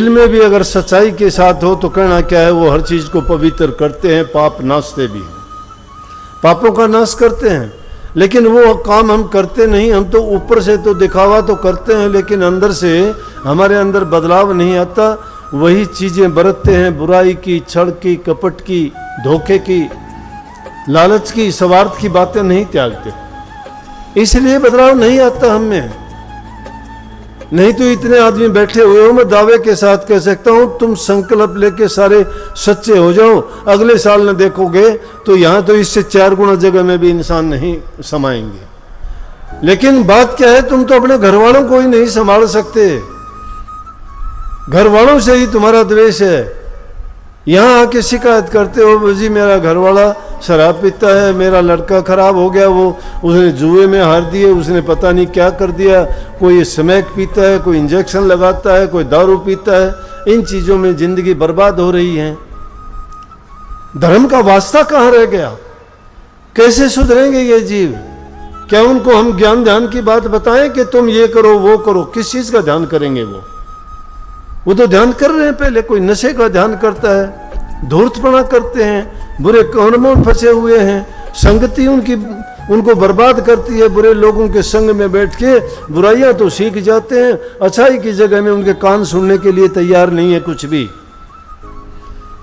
दिल में भी अगर सच्चाई के साथ हो तो कहना क्या है, वो हर चीज को पवित्र करते हैं, पाप नाशते भी हैं, पापों का नाश करते हैं। लेकिन वो काम हम करते नहीं, हम तो ऊपर से तो दिखावा तो करते हैं, लेकिन अंदर से हमारे अंदर बदलाव नहीं आता। वही चीजें बरतते हैं, बुराई की, छल की, कपट की, धोखे की, लालच की, स्वार्थ की बातें नहीं त्यागते, इसलिए बदलाव नहीं आता हम में। नहीं तो इतने आदमी बैठे हुए हो, मैं दावे के साथ कह सकता हूं, तुम संकल्प लेके सारे सच्चे हो जाओ, अगले साल न देखोगे तो यहां तो इससे 4 गुना जगह में भी इंसान नहीं समाएंगे। लेकिन बात क्या है, तुम तो अपने घर वालों को ही नहीं संभाल सकते, घर वालों से ही तुम्हारा द्वेष है। यहाँ आके शिकायत करते हो, जी मेरा घर वाला शराब पीता है, मेरा लड़का खराब हो गया, वो उसने जुए में हार दिए, उसने पता नहीं क्या कर दिया, कोई स्मैक पीता है, कोई इंजेक्शन लगाता है, कोई दारू पीता है, इन चीज़ों में जिंदगी बर्बाद हो रही है। धर्म का वास्ता कहाँ रह गया? कैसे सुधरेंगे ये जीव? क्या उनको हम ज्ञान ध्यान की बात बताएं कि तुम ये करो वो करो? किस चीज़ का ध्यान करेंगे वो तो ध्यान कर रहे हैं पहले, कोई नशे का ध्यान करता है, धूर्तपना करते हैं, बुरे कर्मों में फंसे हुए हैं, संगति उनको बर्बाद करती है। बुरे लोगों के संग में बैठ के बुराइयां तो सीख जाते हैं, अच्छाई की जगह में उनके कान सुनने के लिए तैयार नहीं है कुछ भी।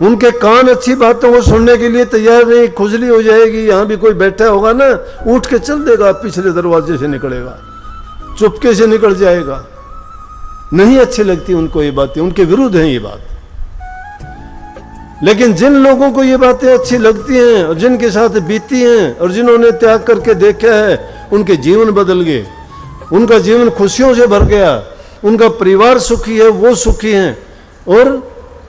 उनके कान अच्छी बातों को सुनने के लिए तैयार नहीं, खुजली हो जाएगी। यहाँ भी कोई बैठा होगा ना, उठ के चल देगा, पिछले दरवाजे से निकलेगा, चुपके से निकल जाएगा। नहीं अच्छी लगती उनको ये बातें, उनके विरुद्ध हैं ये बात। लेकिन जिन लोगों को ये बातें अच्छी लगती हैं और जिनके साथ बीती हैं और जिन्होंने त्याग करके देखा है, उनके जीवन बदल गए, उनका जीवन खुशियों से भर गया, उनका परिवार सुखी है, वो सुखी हैं। और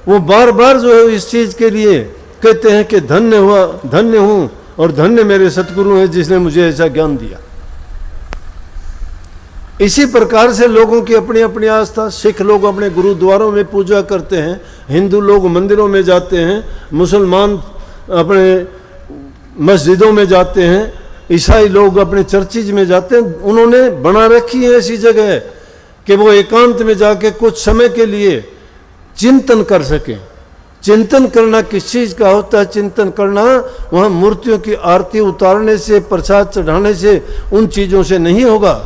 वो बार बार जो है इस चीज के लिए कहते हैं कि धन्य हुआ, धन्य हूं और धन्य मेरे सतगुरु हैं जिसने मुझे ऐसा ज्ञान दिया। इसी प्रकार से लोगों की अपनी अपनी आस्था। सिख लोग अपने गुरुद्वारों में पूजा करते हैं, हिंदू लोग मंदिरों में जाते हैं, मुसलमान अपने मस्जिदों में जाते हैं, ईसाई लोग अपने चर्चिज में जाते हैं। उन्होंने बना रखी है ऐसी जगह कि वो एकांत में जाके कुछ समय के लिए चिंतन कर सकें। चिंतन करना किस चीज़ का होता है? चिंतन करना वहाँ मूर्तियों की आरती उतारने से, प्रसाद चढ़ाने से, उन चीज़ों से नहीं होगा।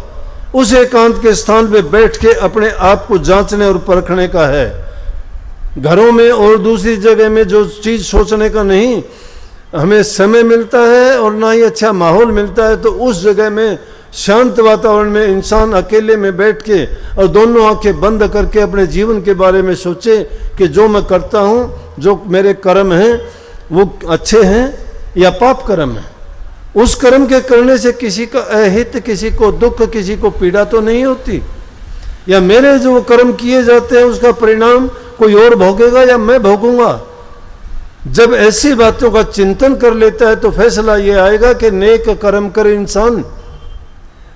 उस एकांत के स्थान पे बैठ के अपने आप को जांचने और परखने का है। घरों में और दूसरी जगह में जो चीज़ सोचने का नहीं हमें समय मिलता है और ना ही अच्छा माहौल मिलता है, तो उस जगह में शांत वातावरण में इंसान अकेले में बैठ के और दोनों आंखें बंद करके अपने जीवन के बारे में सोचे कि जो मैं करता हूँ, जो मेरे कर्म हैं वो अच्छे हैं या पाप कर्म हैं। उस कर्म के करने से किसी का अहित, किसी को दुख, किसी को पीड़ा तो नहीं होती, या मेरे जो कर्म किए जाते हैं उसका परिणाम कोई और भोगेगा या मैं भोगूंगा। जब ऐसी बातों का चिंतन कर लेता है तो फैसला ये आएगा कि नेक कर्म करे इंसान,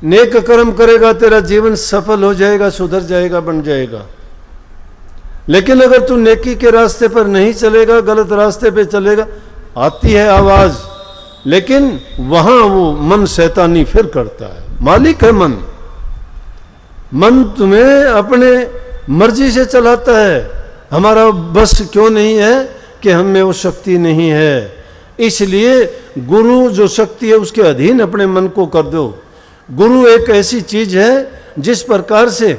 नेक कर्म करेगा तेरा जीवन सफल हो जाएगा, सुधर जाएगा, बन जाएगा। लेकिन अगर तू नेकी के रास्ते पर नहीं चलेगा, गलत रास्ते पे चलेगा, आती है आवाज, लेकिन वहां वो मन शैतानी फिर करता है। मालिक है मन, मन तुम्हें अपने मर्जी से चलाता है। हमारा बस क्यों नहीं है कि हम में वो शक्ति नहीं है। इसलिए गुरु जो शक्ति है उसके अधीन अपने मन को कर दो। गुरु एक ऐसी चीज है जिस प्रकार से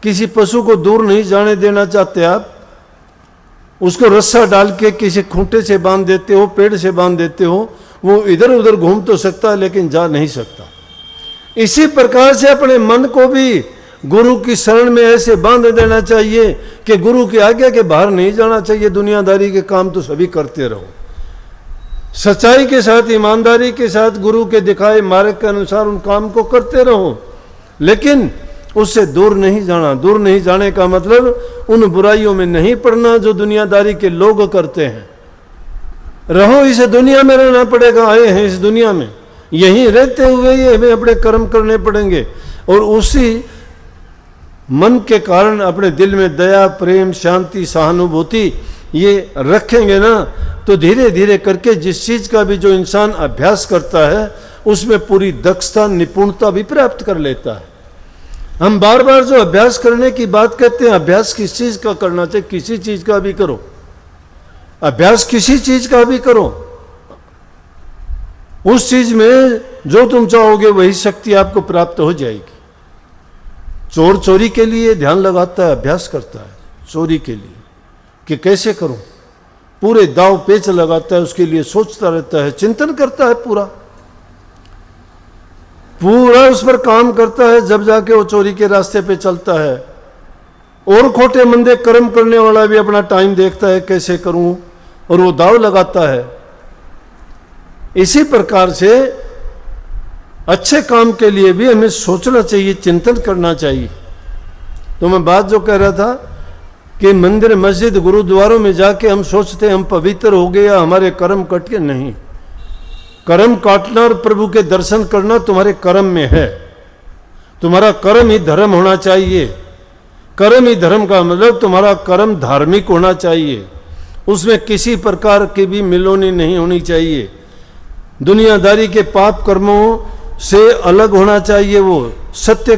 किसी पशु को दूर नहीं जाने देना चाहते आप, उसको रस्सा डाल के किसी खूंटे से बांध देते हो, पेड़ से बांध देते हो, वो इधर उधर घूम तो सकता है लेकिन जा नहीं सकता। इसी प्रकार से अपने मन को भी गुरु की शरण में ऐसे बांध देना चाहिए कि गुरु की आज्ञा के बाहर नहीं जाना चाहिए। दुनियादारी के काम तो सभी करते रहो, सच्चाई के साथ, ईमानदारी के साथ, गुरु के दिखाए मार्ग के अनुसार उन काम को करते रहो, लेकिन उससे दूर नहीं जाना। दूर नहीं जाने का मतलब उन बुराइयों में नहीं पड़ना जो दुनियादारी के लोग करते हैं। रहो, इस दुनिया में रहना पड़ेगा, आए हैं इस दुनिया में, यहीं रहते हुए ये हमें अपने कर्म करने पड़ेंगे। और उसी मन के कारण अपने दिल में दया, प्रेम, शांति, सहानुभूति ये रखेंगे ना, तो धीरे धीरे करके जिस चीज़ का भी जो इंसान अभ्यास करता है उसमें पूरी दक्षता, निपुणता भी प्राप्त कर लेता है। हम बार बार जो अभ्यास करने की बात कहते हैं, अभ्यास किस चीज का करना चाहिए? किसी चीज का भी करो, अभ्यास किसी चीज का भी करो, उस चीज में जो तुम चाहोगे वही शक्ति आपको प्राप्त हो जाएगी। चोर चोरी के लिए ध्यान लगाता है, अभ्यास करता है चोरी के लिए कि कैसे करूं, पूरे दाव पेच लगाता है, उसके लिए सोचता रहता है, चिंतन करता है, पूरा उस पर काम करता है, जब जाके वो चोरी के रास्ते पे चलता है। और खोटे मंदे कर्म करने वाला भी अपना टाइम देखता है कैसे करूं, और वो दाव लगाता है। इसी प्रकार से अच्छे काम के लिए भी हमें सोचना चाहिए, चिंतन करना चाहिए। तो मैं बात जो कह रहा था कि मंदिर मस्जिद गुरुद्वारों में जाके हम सोचते हैं हम पवित्र हो गए या हमारे कर्म कट के, नहीं। कर्म काटना और प्रभु के दर्शन करना तुम्हारे कर्म में है। तुम्हारा कर्म ही धर्म होना चाहिए। कर्म ही धर्म का मतलब तुम्हारा कर्म धार्मिक होना चाहिए, उसमें किसी प्रकार की भी मिलोनी नहीं होनी चाहिए। दुनियादारी के पाप कर्मों से अलग होना चाहिए, वो सत्य